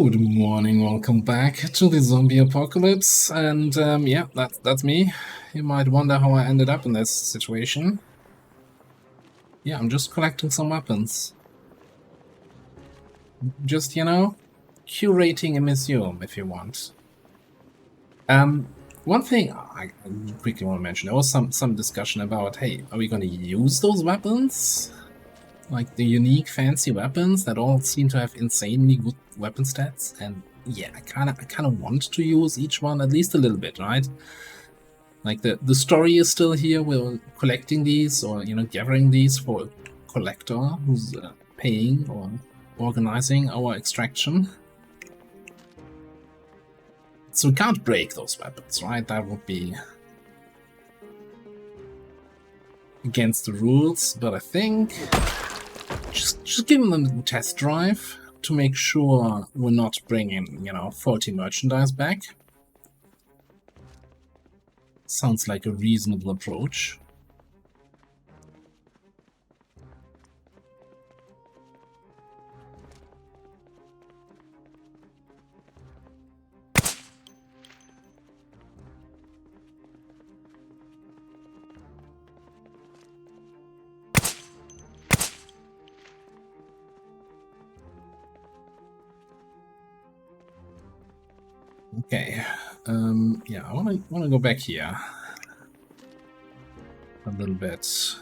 Good morning, welcome back to the zombie apocalypse, and yeah, that's me. You might wonder how I ended up in this situation. Yeah, I'm just collecting some weapons. Just, curating a museum, if you want. One thing I quickly want to mention, there was some discussion about, hey, are we going to use those weapons? Like the unique fancy weapons that all seem to have insanely good weapon stats, and yeah, I kind of want to use each one at least a little bit, right? Like the story is still here. We're collecting these, or gathering these for a collector who's paying or organizing our extraction. So we can't break those weapons, right? That would be against the rules. But I think just giving them a test drive to make sure we're not bringing, faulty merchandise back. Sounds like a reasonable approach. Okay, yeah, I wanna go back here a little bit.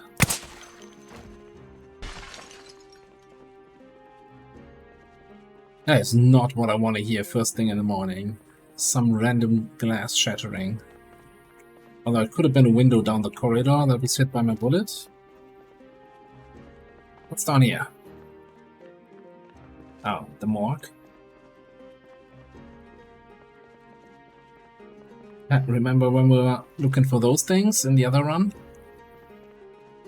That is not what I want to hear first thing in the morning. Some random glass shattering. Although it could have been a window down the corridor that was hit by my bullet. What's down here? Oh, the morgue. Remember when we were looking for those things in the other run?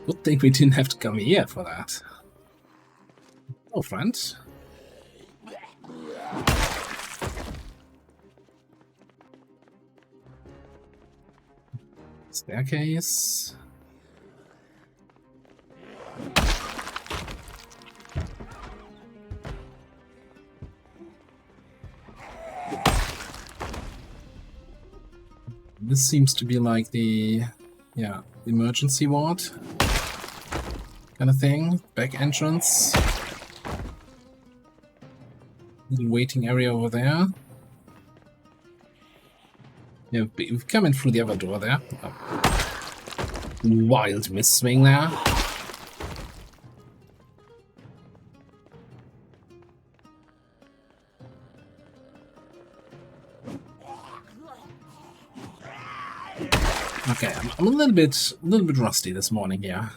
Good thing we didn't have to come here for that. Oh, friend. Staircase. This seems to be like the, emergency ward kind of thing. Back entrance. Little waiting area over there. Yeah, we've come in through the other door there. Oh. Wild miss swing there. Okay, I'm a little bit rusty this morning here.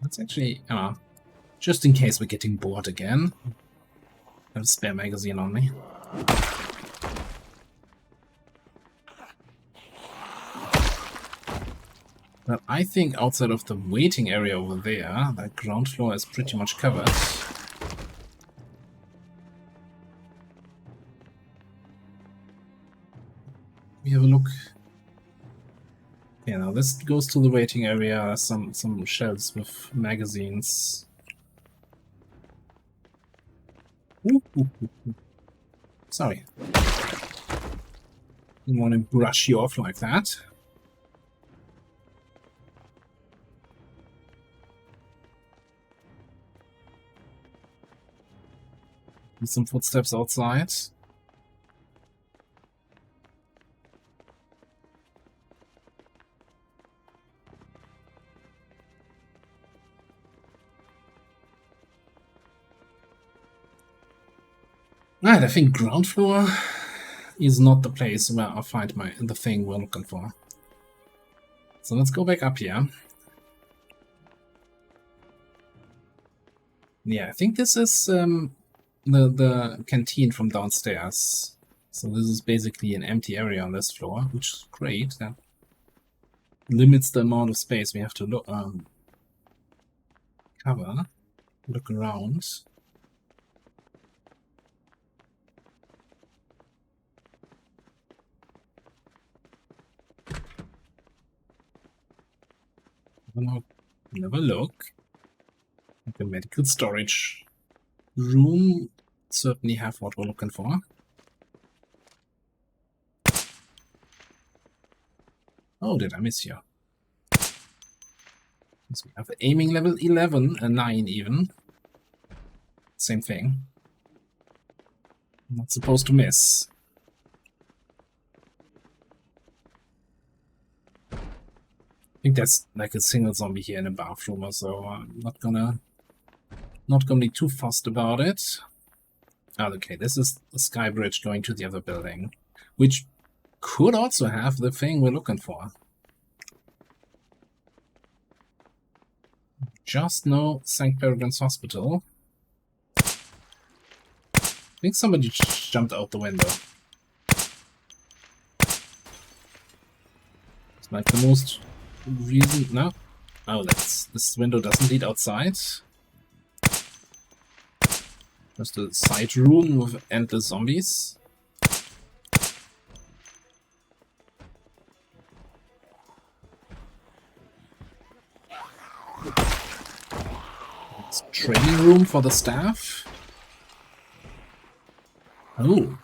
Let's actually, just in case we're getting bored again, I have a spare magazine on me. But I think outside of the waiting area over there, that ground floor is pretty much covered. We have a look. Yeah, now this goes to the waiting area. Some shelves with magazines. Sorry. Didn't want to brush you off like that. Some footsteps outside. Right, I think ground floor is not the place where I'll find the thing we're looking for. So let's go back up here. Yeah, I think this is the canteen from downstairs. So this is basically an empty area on this floor, which is great. That limits the amount of space we have to look look around. Never look. The medical storage room certainly have what we're looking for. Oh, did I miss you? So we have aiming level 11 and 9 even. Same thing. Not supposed to miss. I think that's like a single zombie here in a bathroom or so. I'm not gonna be too fussed about it. Oh, okay, this is the sky bridge going to the other building, which could also have the thing we're looking for. Just no St. Peregrine's Hospital. I think somebody jumped out the window. It's like the most reason. No? Oh, this window doesn't lead outside. Just a side room with endless zombies. It's a training room for the staff. Oh.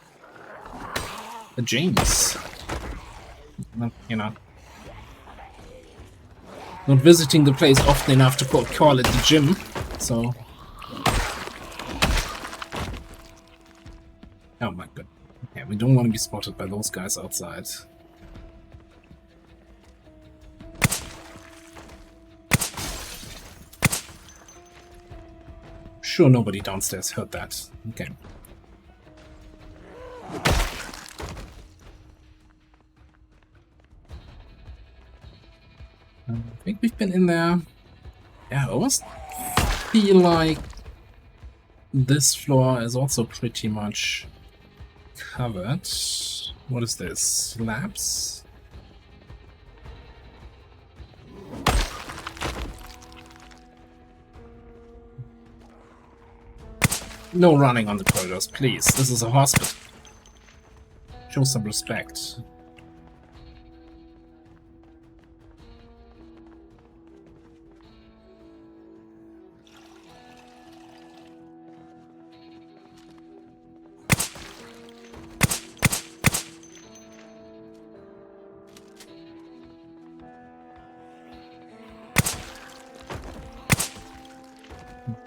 A James. Not, you know. Not visiting the place often enough to call it the gym, so... Oh my god. Yeah, we don't want to be spotted by those guys outside. Sure, nobody downstairs heard that. Okay. I think we've been in there. Yeah, I almost feel like this floor is also pretty much covered. What is this? Slabs? No running on the corridors, please. This is a hospital. Show some respect.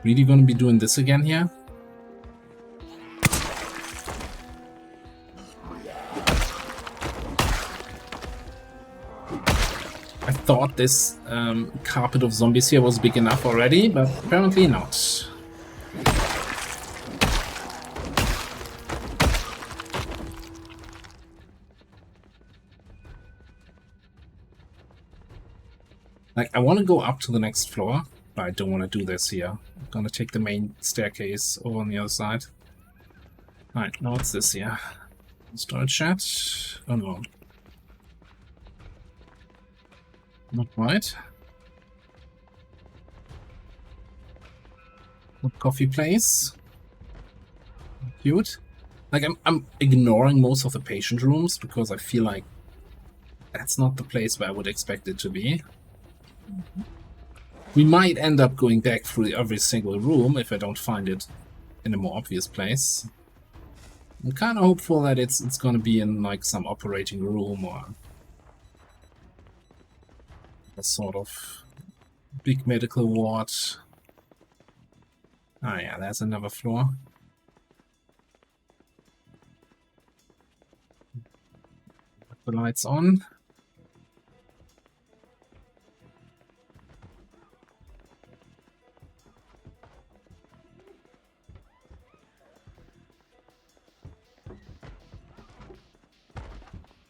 Really gonna be doing this again here? I thought this carpet of zombies here was big enough already, but apparently not. Like, I want to go up to the next floor, but I don't want to do this here. I'm gonna take the main staircase over on the other side. Alright, now what's this here? Storage chat? Oh no. Not right. What coffee place? Cute. Like, I'm ignoring most of the patient rooms because I feel like that's not the place where I would expect it to be. We might end up going back through every single room if I don't find it in a more obvious place. I'm kind of hopeful that it's gonna be in like some operating room or a sort of big medical ward. Ah yeah, there's another floor. Put the lights on.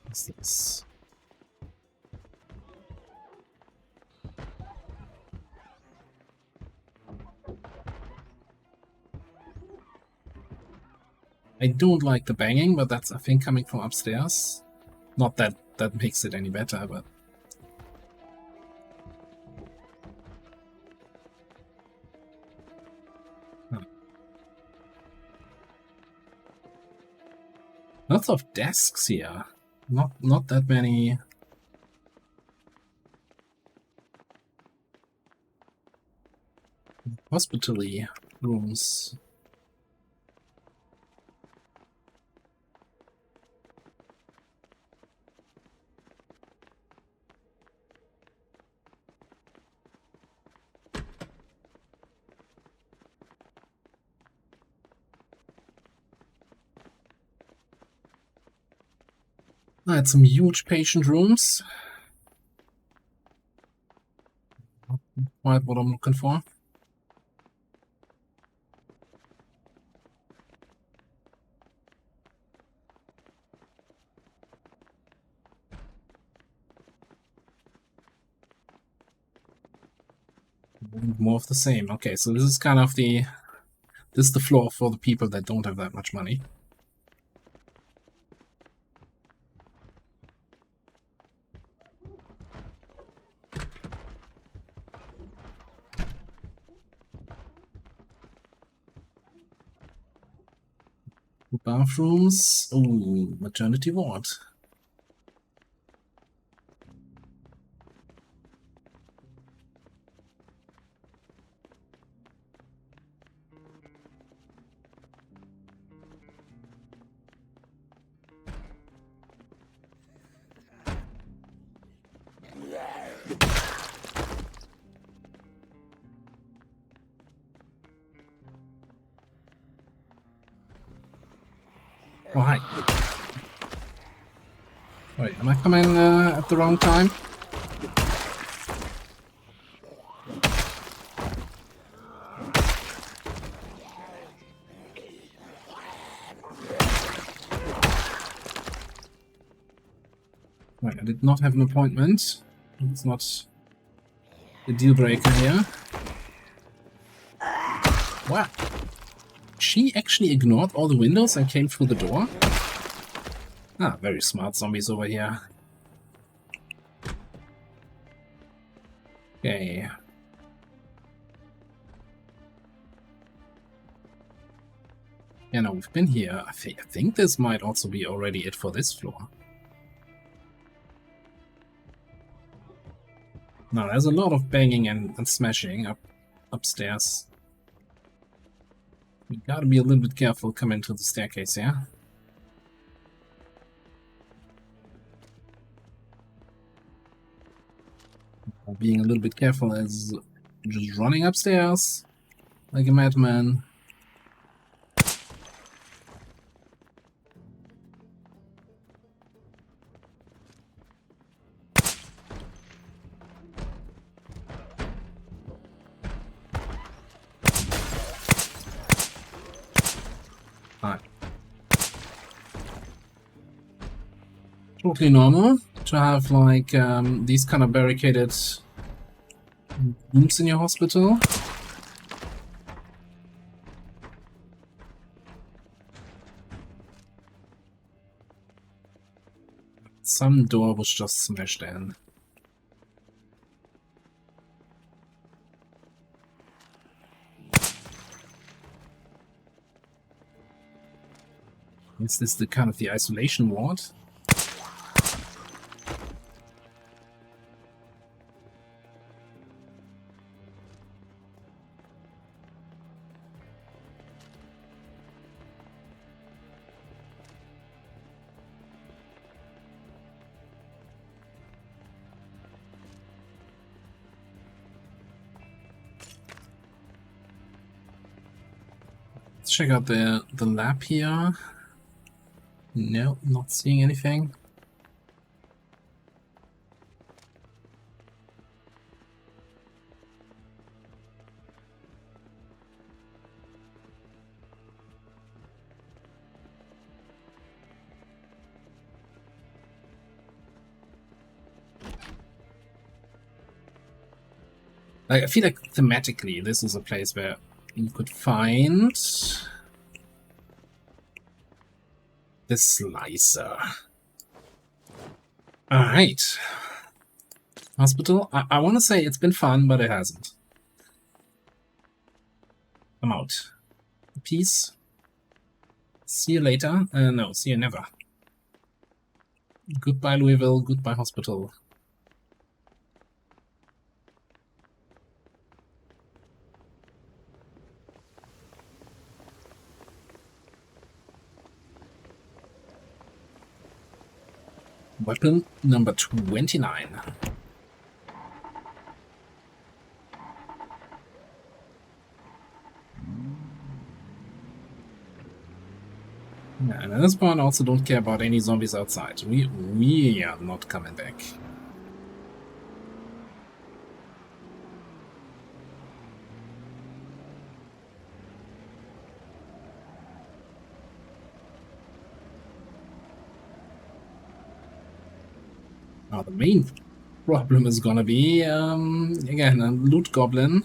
What's this? I don't like the banging, but that's, I think, coming from upstairs. Not that that makes it any better, but... Huh. Lots of desks here. Not that many... Hospital-y rooms. I had some huge patient rooms. Not quite what I'm looking for. More of the same. Okay, so this is kind of the... This is the floor for the people that don't have that much money. Bathrooms. Ooh, maternity ward. Oh, hi. Wait, am I coming at the wrong time? Right, I did not have an appointment. It's not the deal breaker here. Wow. She actually ignored all the windows and came through the door? Ah, very smart zombies over here. Okay. Yeah, no, we've been here. I think this might also be already it for this floor. No, there's a lot of banging and smashing upstairs. We gotta be a little bit careful coming to the staircase here. Being a little bit careful is just running upstairs like a madman. Alright. Totally normal to have like these kind of barricaded rooms in your hospital. Some door was just smashed in. Is this the kind of the isolation ward? Let's check out the lab here. No, not seeing anything. Like, I feel like thematically this is a place where you could find the slicer. Alright. Hospital. I want to say it's been fun, but it hasn't. I'm out. Peace. See you later. No, see you never. Goodbye, Louisville. Goodbye, hospital. Weapon number 29. Yeah, and at this point, I also don't care about any zombies outside. We are not coming back. Now, the main problem is gonna be, again, a loot goblin.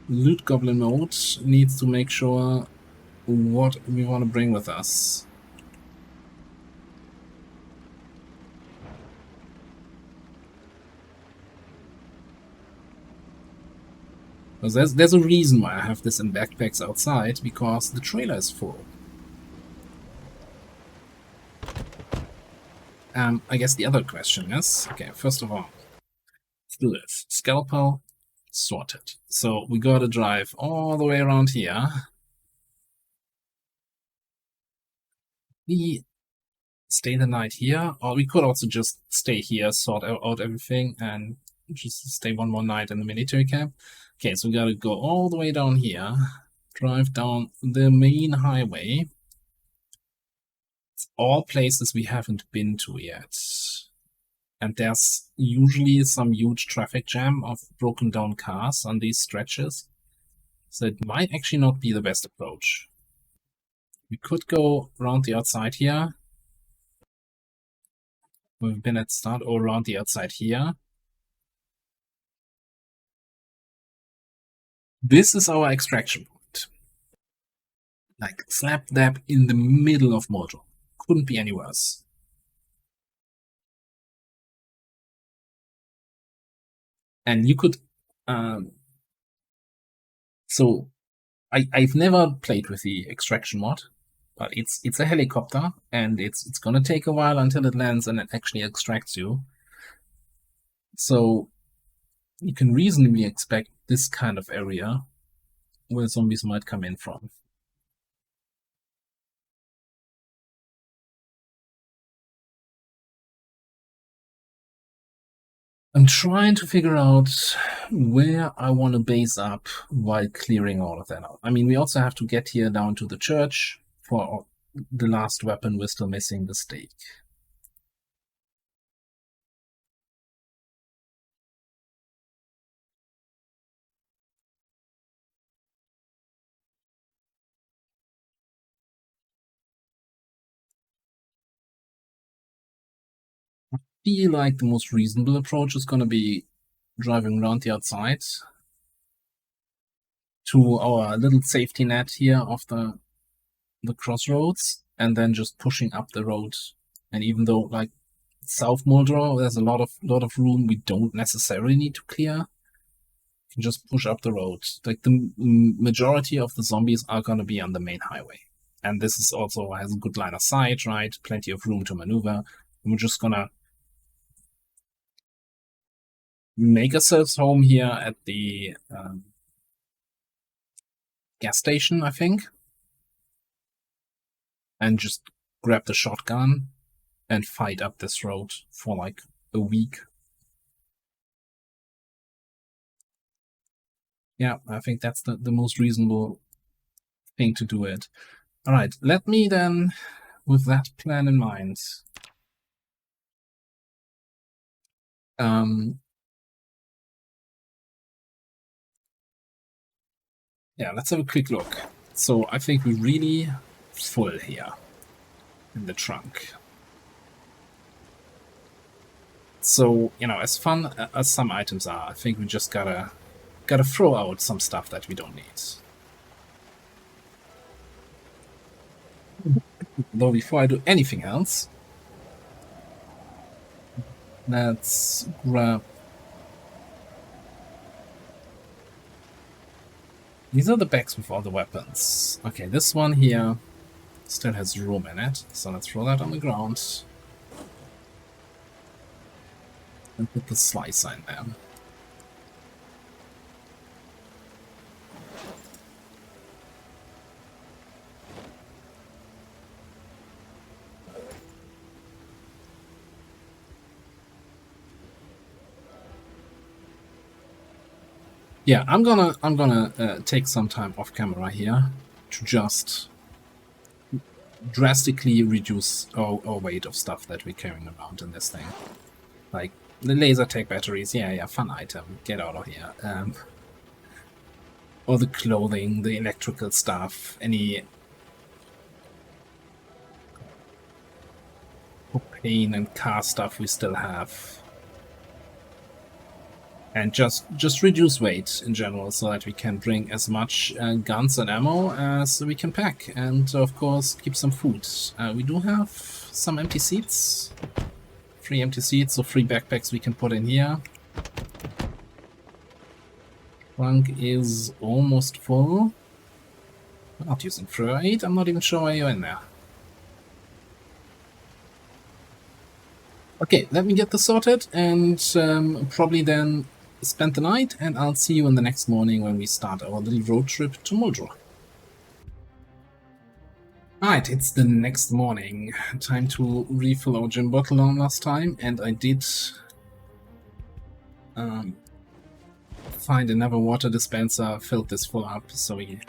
Loot goblin mode needs to make sure what we want to bring with us. Because there's a reason why I have this in backpacks outside, because the trailer is full. I guess the other question is, okay, first of all, let's do this. Scalpel, sorted. So we gotta drive all the way around here. We stay the night here, or we could also just stay here, sort out everything, and just stay one more night in the military camp. Okay, so we gotta go all the way down here, drive down the main highway. All places we haven't been to yet. And there's usually some huge traffic jam of broken down cars on these stretches. So it might actually not be the best approach. We could go around the outside here. We've been at start, or around the outside here. This is our extraction point. Like, slap dab in the middle of Mojo. Couldn't be any worse. And you could... so, I've never played with the extraction mod, but it's a helicopter, and it's gonna take a while until it lands and it actually extracts you. So you can reasonably expect this kind of area where zombies might come in from. I'm trying to figure out where I want to base up while clearing all of that out. I mean, we also have to get here down to the church for the last weapon. We're still missing the stake. I feel like the most reasonable approach is going to be driving around the outside to our little safety net here of the crossroads, and then just pushing up the road. And even though, like, South Moldro, there's a lot of room we don't necessarily need to clear, you can just push up the road. Like, the majority of the zombies are going to be on the main highway, and this is also has a good line of sight, right? Plenty of room to maneuver. And we're just gonna make ourselves home here at the gas station, I think, and just grab the shotgun and fight up this road for like a week. Yeah, I think that's the most reasonable thing to do it. All right, let me then, with that plan in mind, yeah, let's have a quick look. So I think we're really full here in the trunk. So, you know, as fun as some items are, I think we just gotta throw out some stuff that we don't need. Though before I do anything else, let's grab... These are the bags with all the weapons. Okay, this one here still has room in it, so let's throw that on the ground. And put the slicer in there. Yeah, I'm gonna take some time off camera here to just drastically reduce our weight of stuff that we're carrying around in this thing. Like the laser tag batteries, yeah, fun item. Get out of here. Or the clothing, the electrical stuff, any propane and car stuff we still have. And just reduce weight in general so that we can bring as much guns and ammo as we can pack. And of course, keep some food. We do have some empty seats. 3 empty seats, so 3 backpacks we can put in here. Trunk is almost full. We're not using freight. I'm not even sure why you're in there. Okay, let me get this sorted and probably then spend the night, and I'll see you in the next morning when we start our little road trip to Muldrow. Alright, it's the next morning. Time to refill our gym bottle on last time, and I did find another water dispenser, filled this full up, so we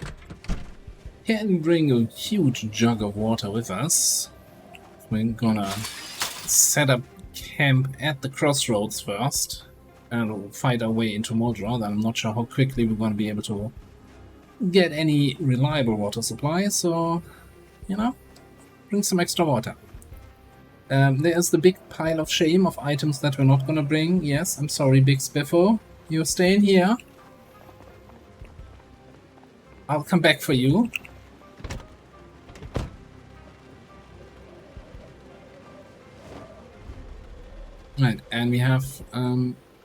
can bring a huge jug of water with us. We're gonna set up camp at the crossroads first, and we'll fight our way into Muldrow. I'm not sure how quickly we're gonna be able to get any reliable water supply, so, you know, bring some extra water. There's the big pile of shame of items that we're not gonna bring. Yes, I'm sorry, Big Spiffo. You're staying here. I'll come back for you. Right, and we have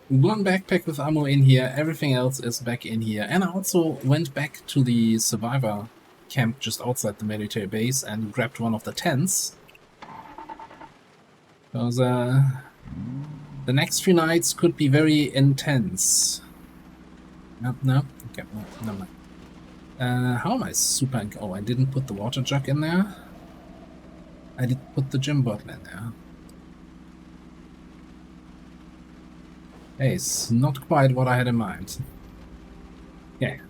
one backpack with ammo in here, everything else is back in here. And I also went back to the survivor camp just outside the military base and grabbed one of the tents. Because the next 3 nights could be very intense. No? Okay, no, never mind. How am I super... Oh, I didn't put the water jug in there. I did put the gym bottle in there. Hey, it's not quite what I had in mind. Okay.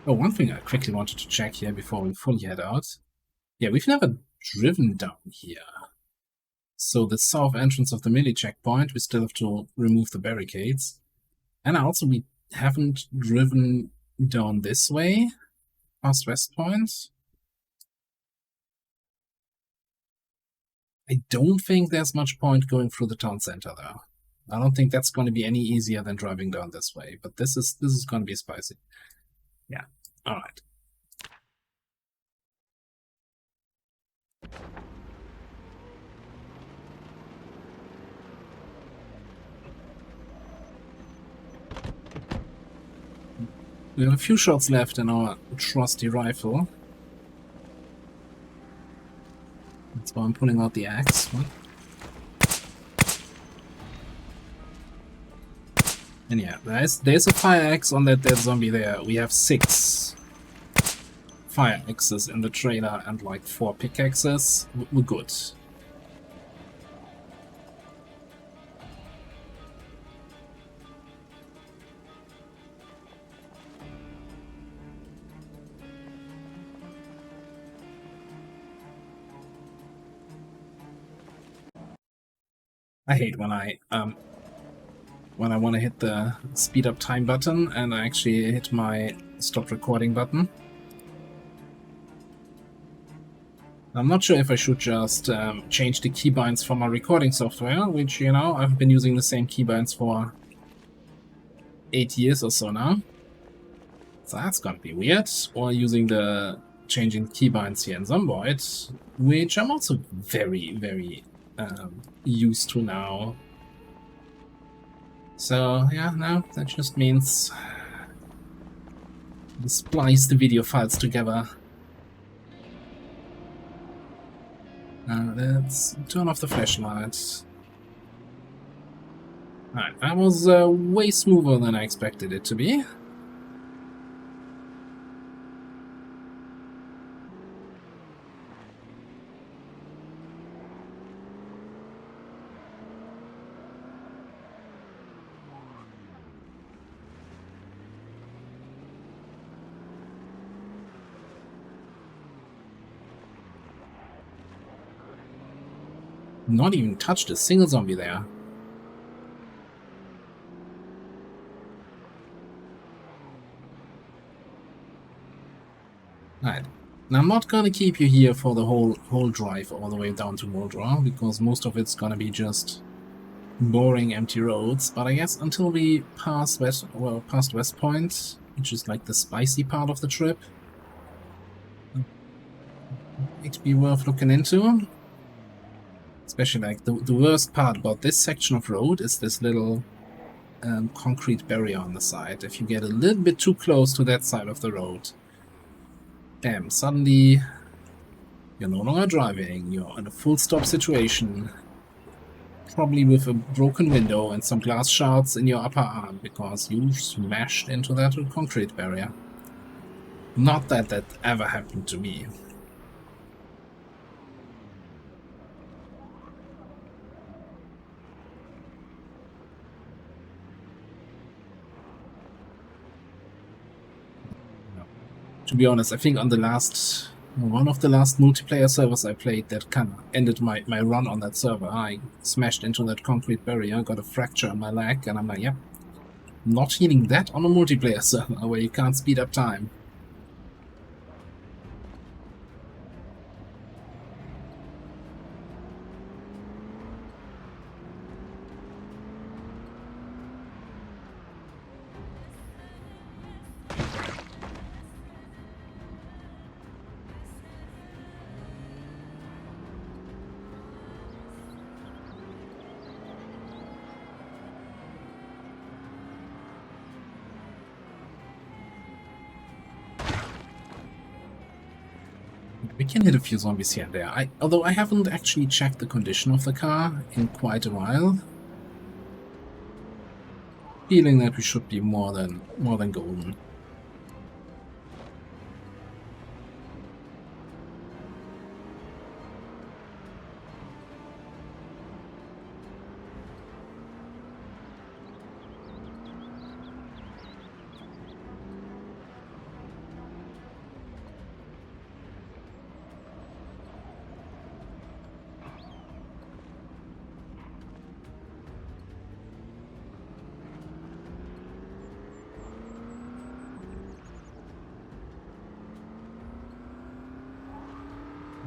Oh, one thing I quickly wanted to check here before we fully head out. Yeah, we've never driven down here. So the south entrance of the melee checkpoint, we still have to remove the barricades. And also we haven't driven down this way, past West Point. I don't think there's much point going through the town center though. I don't think that's going to be any easier than driving down this way, but this is going to be spicy. Yeah, alright. We have a few shots left in our trusty rifle. That's why I'm pulling out the axe. What? And yeah, there's a fire axe on that dead zombie there. We have 6 fire axes in the trailer and like 4 pickaxes. We're good. I hate when I want to hit the speed up time button and I actually hit my stop recording button. I'm not sure if I should just change the keybinds for my recording software, which, you know, I've been using the same keybinds for 8 years or so now. So that's gonna be weird. Or using the changing keybinds here in Zomboid, which I'm also very, very used to now. So yeah, no, that just means splice the video files together. Let's turn off the flashlight. Alright, that was way smoother than I expected it to be. Not even touched a single zombie there. Right. Now I'm not gonna keep you here for the whole drive all the way down to Moldra, because most of it's gonna be just boring empty roads, but I guess until we pass past West Point, which is like the spicy part of the trip, it'd be worth looking into. Especially like the worst part about this section of road is this little concrete barrier on the side. If you get a little bit too close to that side of the road, bam, suddenly you're no longer driving, you're in a full stop situation. Probably with a broken window and some glass shards in your upper arm because you smashed into that concrete barrier. Not that that ever happened to me. No. To be honest, I think on the one of the last multiplayer servers I played, that kind of ended my run on that server. I smashed into that concrete barrier, got a fracture in my leg, and I'm like, yep, not healing that on a multiplayer server where you can't speed up time. We can hit a few zombies here and there. Although I haven't actually checked the condition of the car in quite a while. Feeling that we should be more than golden.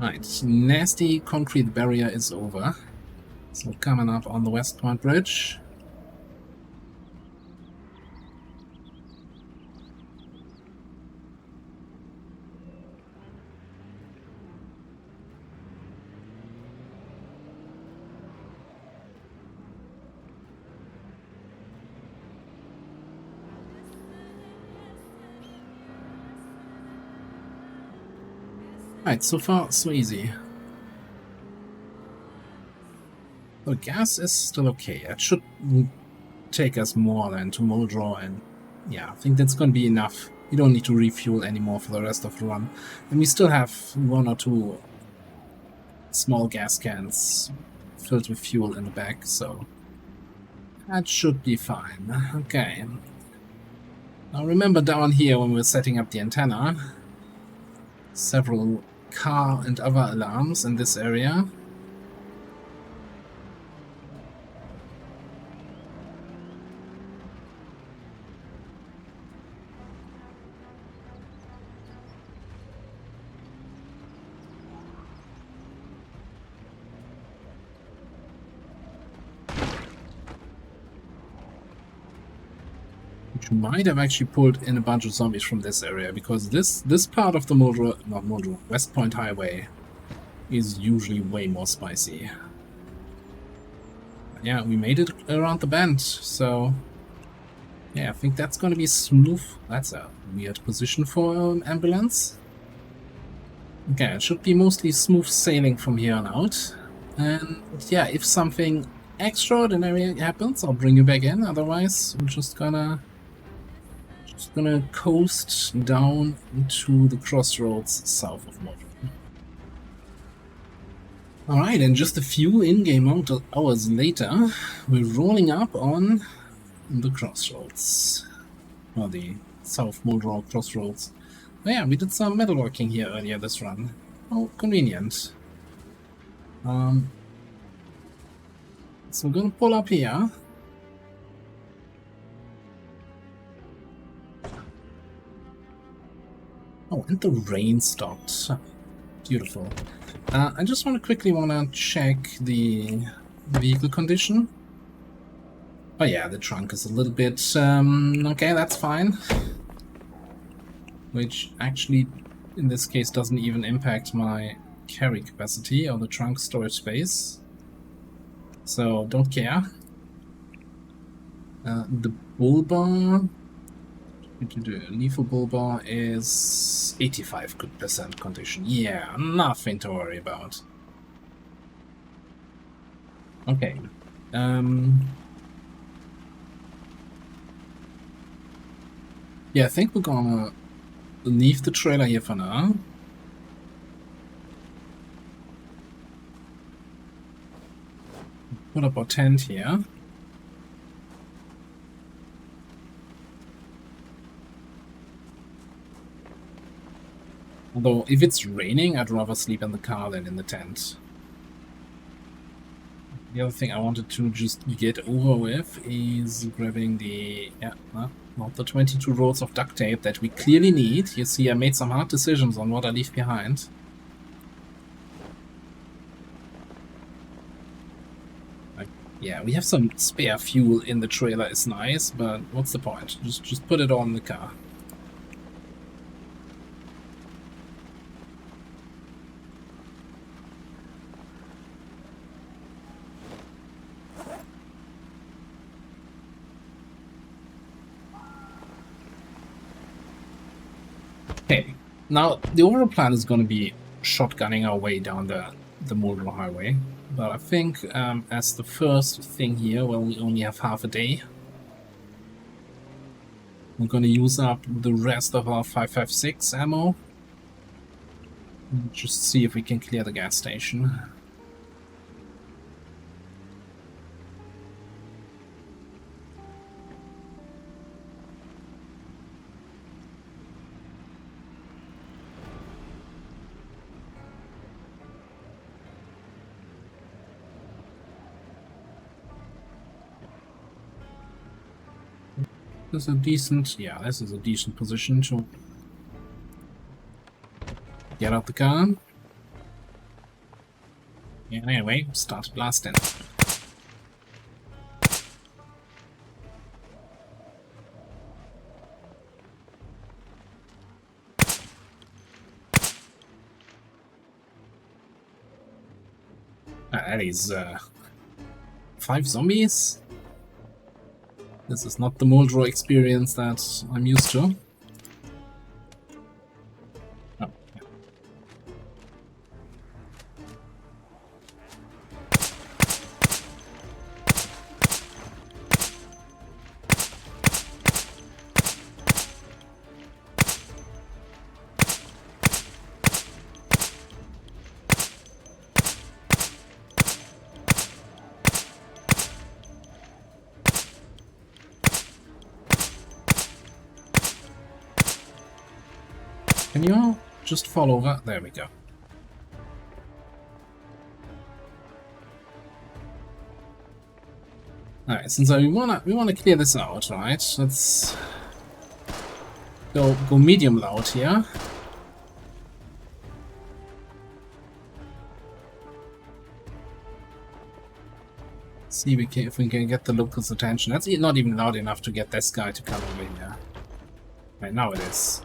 Right, nasty concrete barrier is over. So coming up on the West Point Bridge. Right, so far so easy. The gas is still okay. It should take us more than to Moldra, and yeah, I think that's gonna be enough. You don't need to refuel anymore for the rest of the run. And we still have 1 or 2 small gas cans filled with fuel in the back, so that should be fine. Okay. Now remember down here when we were setting up the antenna, several car and other alarms in this area. Which might have actually pulled in a bunch of zombies from this area, because this part of the West Point Highway is usually way more spicy. But yeah, we made it around the bend, so yeah, I think that's gonna be smooth. That's a weird position for an ambulance. Okay, it should be mostly smooth sailing from here on out. And yeah, if something extraordinary happens, I'll bring you back in. Otherwise, I'm just gonna coast down to the crossroads south of Moldra. Alright, and just a few in-game hours later, we're rolling up on the crossroads. Or the South Moldra crossroads. Oh yeah, we did some metalworking here earlier this run. Oh, convenient. So we're gonna pull up here. Oh, and the rain stopped. Beautiful. I just quickly want to check the vehicle condition. Oh yeah, the trunk is a little bit... okay, that's fine. Which actually, in this case, doesn't even impact my carry capacity or the trunk storage space. So, don't care. The bull bar... The lethal bull bar is 85% condition. Yeah, nothing to worry about. Okay. Yeah, I think we're gonna leave the trailer here for now. Put up our tent here. Although, if it's raining, I'd rather sleep in the car than in the tent. The other thing I wanted to just get over with is grabbing the... yeah, not the 22 rolls of duct tape that we clearly need. You see, I made some hard decisions on what I leave behind. Yeah, we have some spare fuel in the trailer, is nice, but what's the point? Just put it all in the car. Okay, now the overall plan is going to be shotgunning our way down the Mordor Highway, but I think as the first thing here, well, we only have half a day. We're going to use up the rest of our 5.56 ammo. Just see if we can clear the gas station. This is a decent, yeah, this is a decent position to get out the car. And anyway, start blasting. That is 5 zombies. This is not the Moldro experience that I'm used to. Oh, yeah. Can you just fall over? There we go. Alright, since we wanna clear this out, right? Let's go medium loud here. See if we can get the locals' attention. That's not even loud enough to get this guy to come over here. Right, now it is.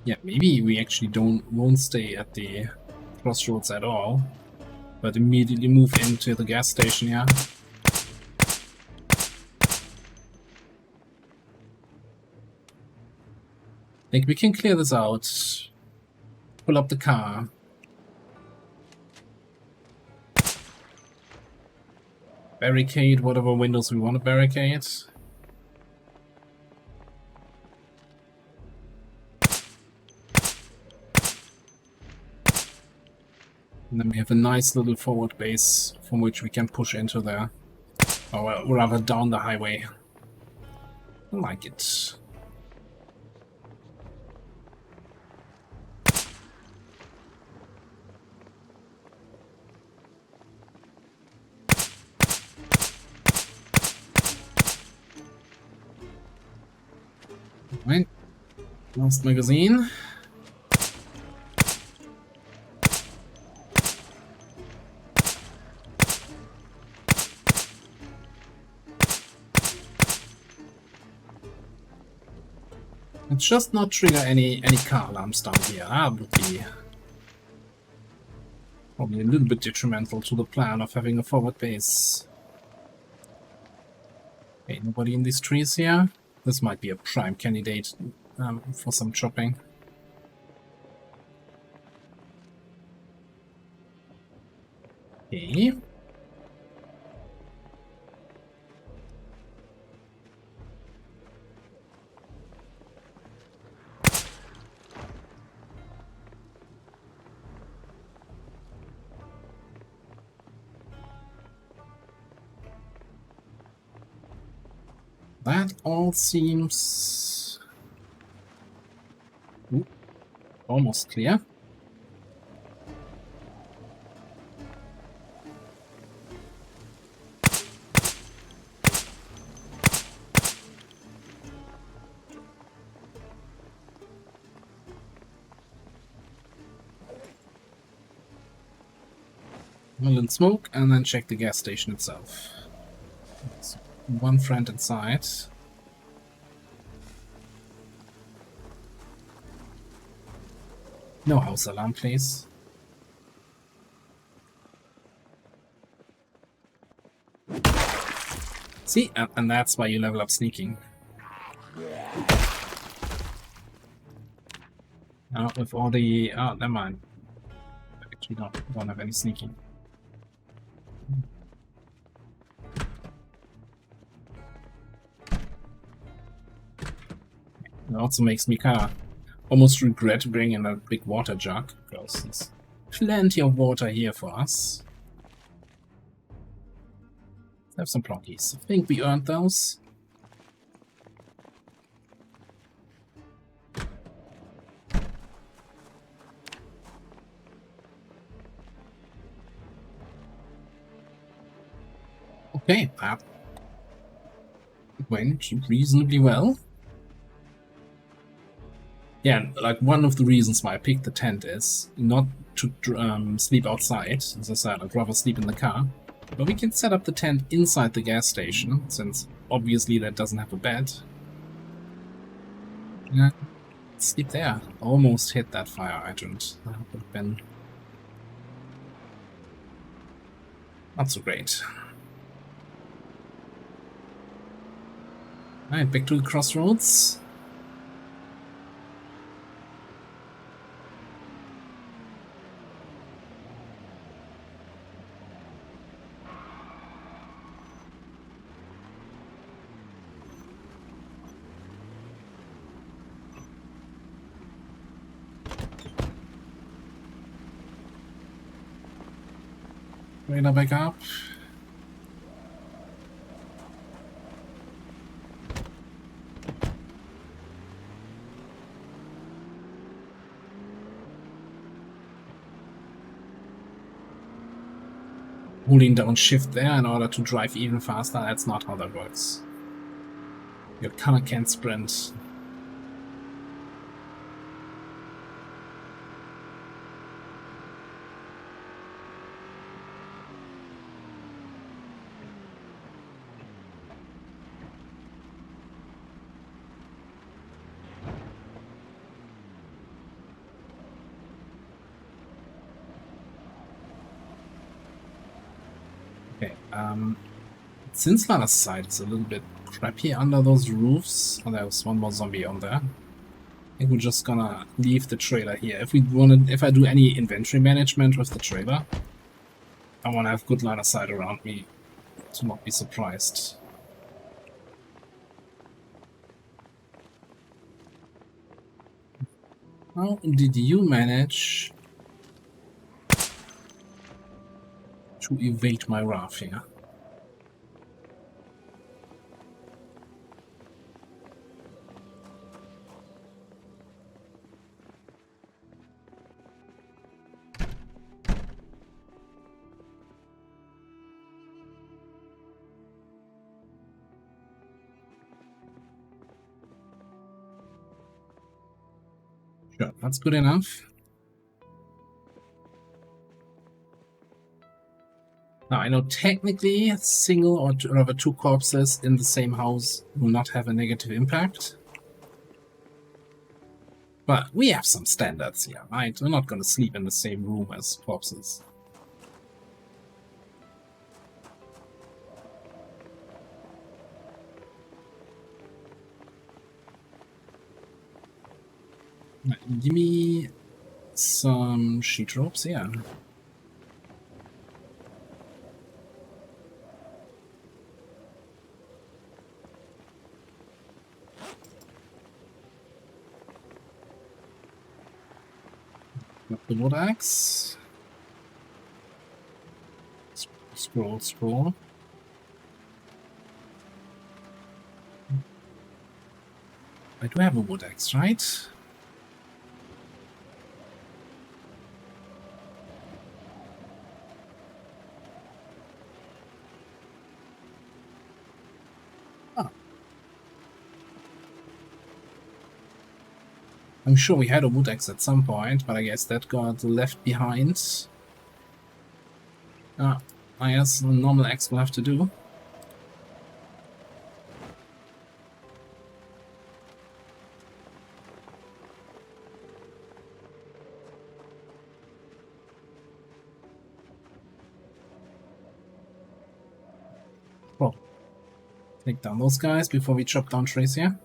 Yeah, maybe we actually won't stay at the crossroads at all, but immediately move into the gas station here. I think we can clear this out. Pull up the car. Barricade whatever windows we want to barricade. And then we have a nice little forward base from which we can push into there. Or rather down the highway. I like it. Right. Last magazine. Let's just not trigger any car alarms down here. That would be probably a little bit detrimental to the plan of having a forward base. Okay, nobody in these trees here. This might be a prime candidate for some chopping. Okay. That all seems almost clear. Well, and smoke, and then check the gas station itself. There's one friend inside. No house alarm, please. See, and that's why you level up sneaking. With all the... Oh, never mind. Actually, don't have any sneaking. It also makes me kind of almost regret bringing a big water jug, because there's plenty of water here for us. Let's have some plonkies. I think we earned those. Okay, that went reasonably well. Yeah, like one of the reasons why I picked the tent is not to sleep outside. As I said, I'd rather sleep in the car. But we can set up the tent inside the gas station, since obviously that doesn't have a bed. Yeah, sleep there. Almost hit that fire hydrant. That would have been not so great. Alright, back to the crossroads. Radar back up. Holding down shift there in order to drive even faster, that's not how that works. Your car can't sprint. Okay, since line of sight is a little bit crappy under those roofs, oh, there's one more zombie on there. I think we're just gonna leave the trailer here. If I do any inventory management with the trailer, I wanna have good line of sight around me to not be surprised. How did you manage to evade my wrath here. Sure, that's good enough. Now, I know technically single or rather two corpses in the same house will not have a negative impact. But we have some standards here, right? We're not going to sleep in the same room as corpses. Right, give me some sheet ropes, yeah. Got the wood axe. Scroll. I do have a wood axe, right? Oh. I'm sure we had a wood axe at some point, but I guess that got left behind. I guess a normal axe will have to do. Well, take down those guys before we chop down trees here.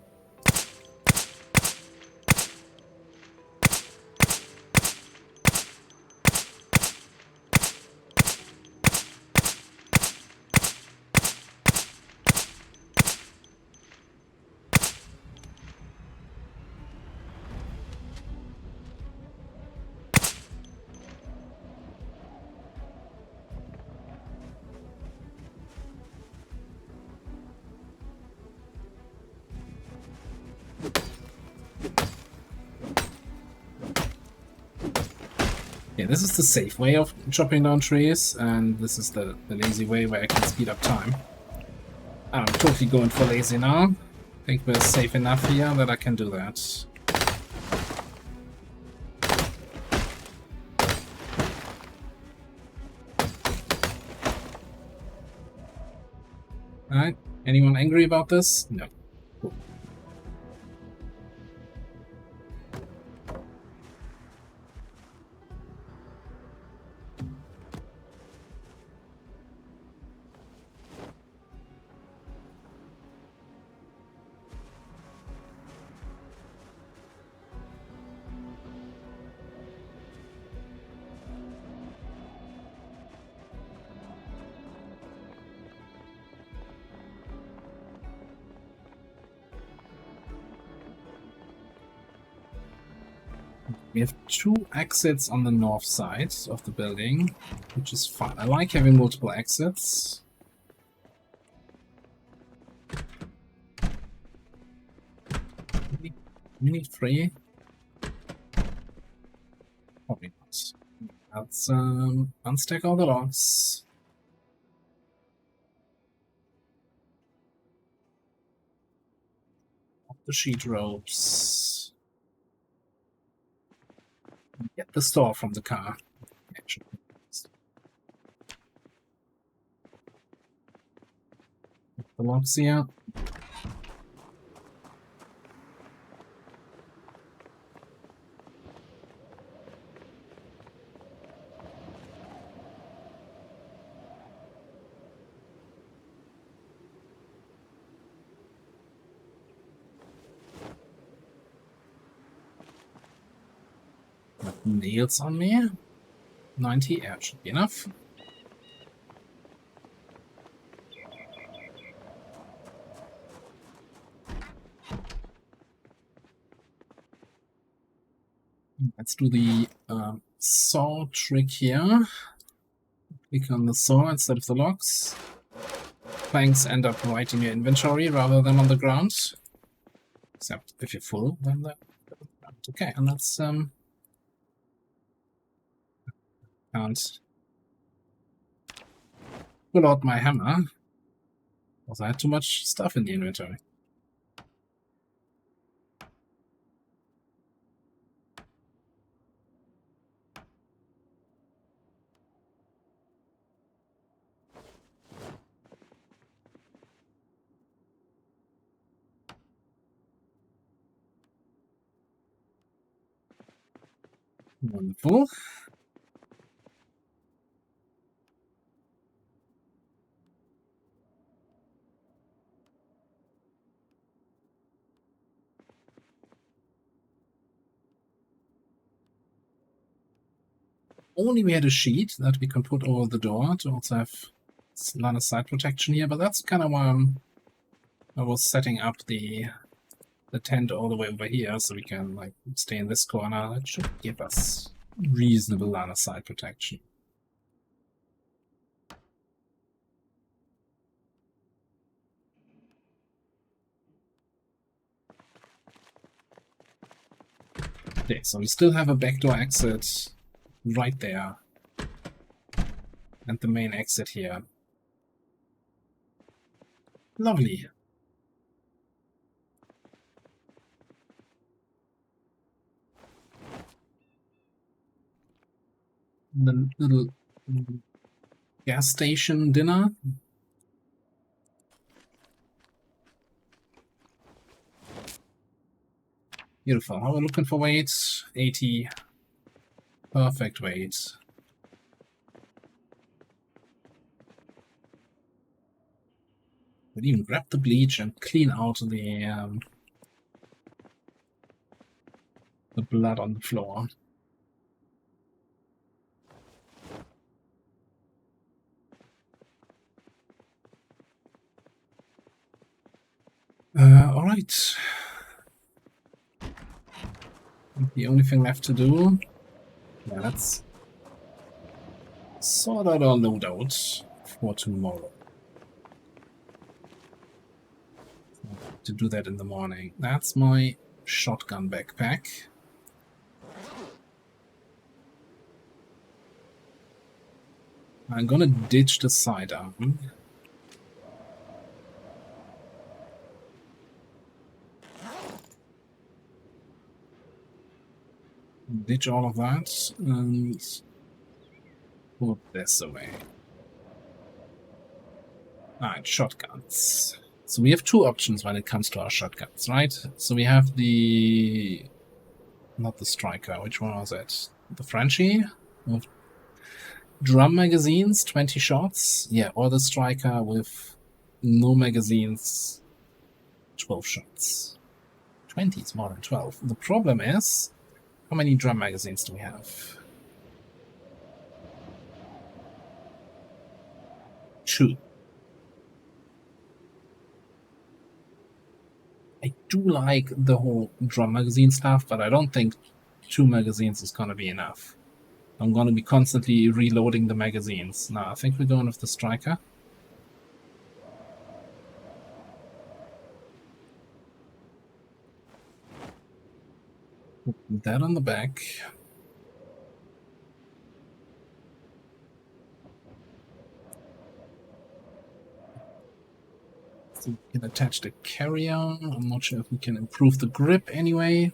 Yeah, this is the safe way of chopping down trees, and this is the lazy way where I can speed up time. I'm totally going for lazy now. I think we're safe enough here that I can do that. Alright, anyone angry about this? No. Cool. We have two exits on the north side of the building, which is fine. I like having multiple exits. We need three. Probably not. Let's unstack all the logs. The sheet ropes. Get the store from the car. Actually. The logs here. Nails on me. 90, yeah, should be enough. Let's do the saw trick here. Click on the saw instead of the logs. Planks end up right in your inventory rather than on the ground. Except if you're full, then they're okay. And let's can't pull out my hammer because I had too much stuff in the inventory. Wonderful. Only we had a sheet that we can put over the door to also have line of sight protection here, but that's kind of why I was setting up the tent all the way over here so we can like stay in this corner. That should give us reasonable line of sight protection. Okay, so we still have a backdoor exit right there. And the main exit here. Lovely. The little gas station dinner. Beautiful. How are we looking for weight? 80. Perfect weight. We'll even grab the bleach and clean out the blood on the floor. All right. The only thing left to do, yeah, let's sort out our loadout for tomorrow. To do that in the morning. That's my shotgun backpack. I'm gonna ditch the sidearm. Ditch all of that and put this away. Alright, shotguns. So we have two options when it comes to our shotguns, right? So we have the... not the striker, which one was it? The Frenchie? With drum magazines, 20 shots? Yeah, or the striker with no magazines, 12 shots. 20 is more than 12. The problem is, how many drum magazines do we have? 2. I do like the whole drum magazine stuff, but I don't think 2 magazines is gonna be enough. I'm gonna be constantly reloading the magazines. Now, I think we're going with the striker. Put that on the back. So we can attach the carrier. I'm not sure if we can improve the grip anyway.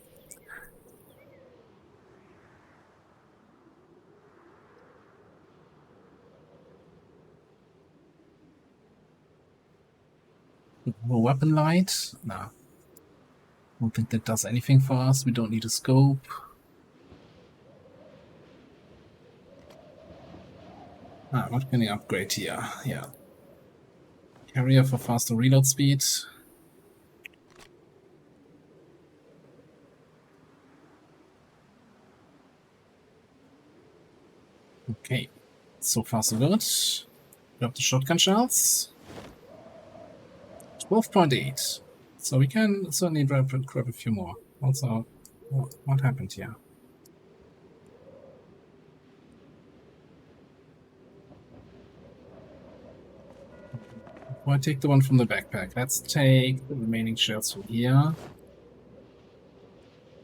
More weapon light? No. I don't think that does anything for us. We don't need a scope. What can we upgrade here? Yeah. Carrier for faster reload speed. Okay. So far so good. Grab the shotgun shells. 12.8. So we can certainly grab a few more. Also, what happened here? Or I take the one from the backpack. Let's take the remaining shells from here.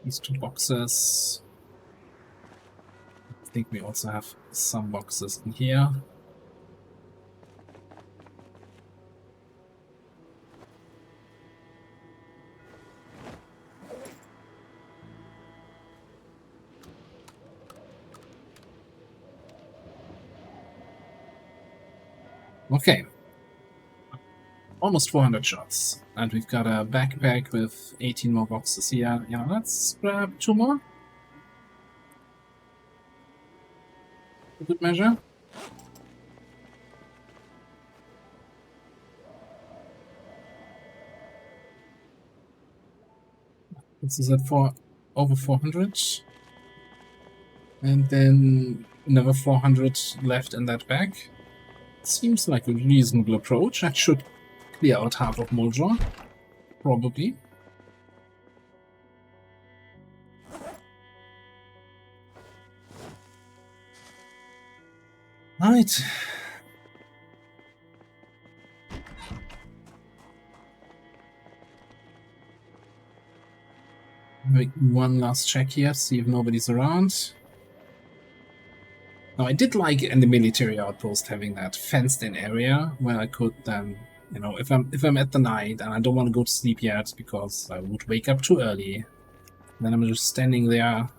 These 2 boxes. I think we also have some boxes in here. Okay. Almost 400 shots. And we've got a backpack with 18 more boxes here. Yeah, let's grab 2 more. A good measure. This is at over 400. And then another 400 left in that bag. Seems like a reasonable approach. That should clear out half of Moldra. Probably. Right. Make one last check here, see if nobody's around. Now, I did like in the military outpost having that fenced-in area where I could then, you know, if I'm at the night and I don't want to go to sleep yet because I would wake up too early, then I'm just standing there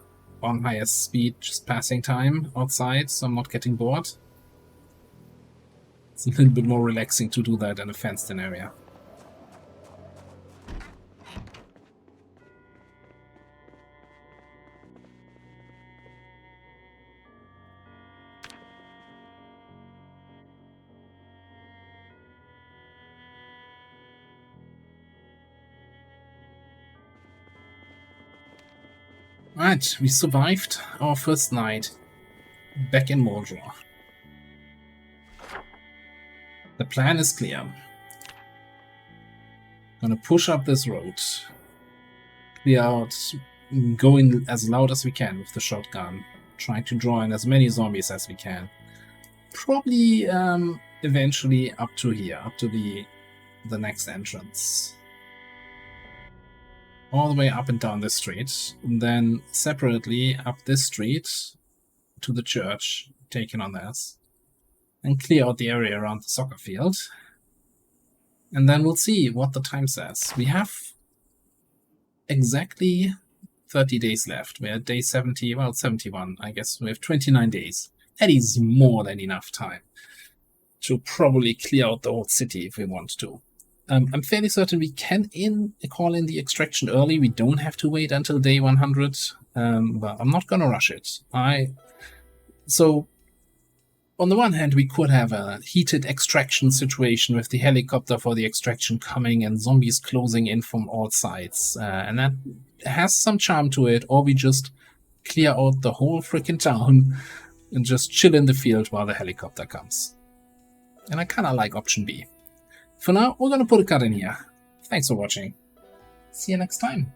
on highest speed, just passing time outside, so I'm not getting bored. It's a little bit more relaxing to do that in a fenced-in area. Right, we survived our first night back in Moldra. The plan is clear. Gonna push up this road, clear out, go in as loud as we can with the shotgun, trying to draw in as many zombies as we can. Probably eventually up to here, up to the next entrance. All the way up and down this street, and then separately up this street to the church, taking on this, and clear out the area around the soccer field. And then we'll see what the time says. We have exactly 30 days left. We're at day 70, well, 71, I guess. We have 29 days. That is more than enough time to probably clear out the whole city if we want to. I'm fairly certain we can call in the extraction early. We don't have to wait until day 100, but I'm not going to rush it. So, on the one hand, we could have a heated extraction situation with the helicopter for the extraction coming and zombies closing in from all sides, and that has some charm to it, or we just clear out the whole freaking town and just chill in the field while the helicopter comes. And I kind of like option B. For now, we're going to put a cut in here. Thanks for watching. See you next time.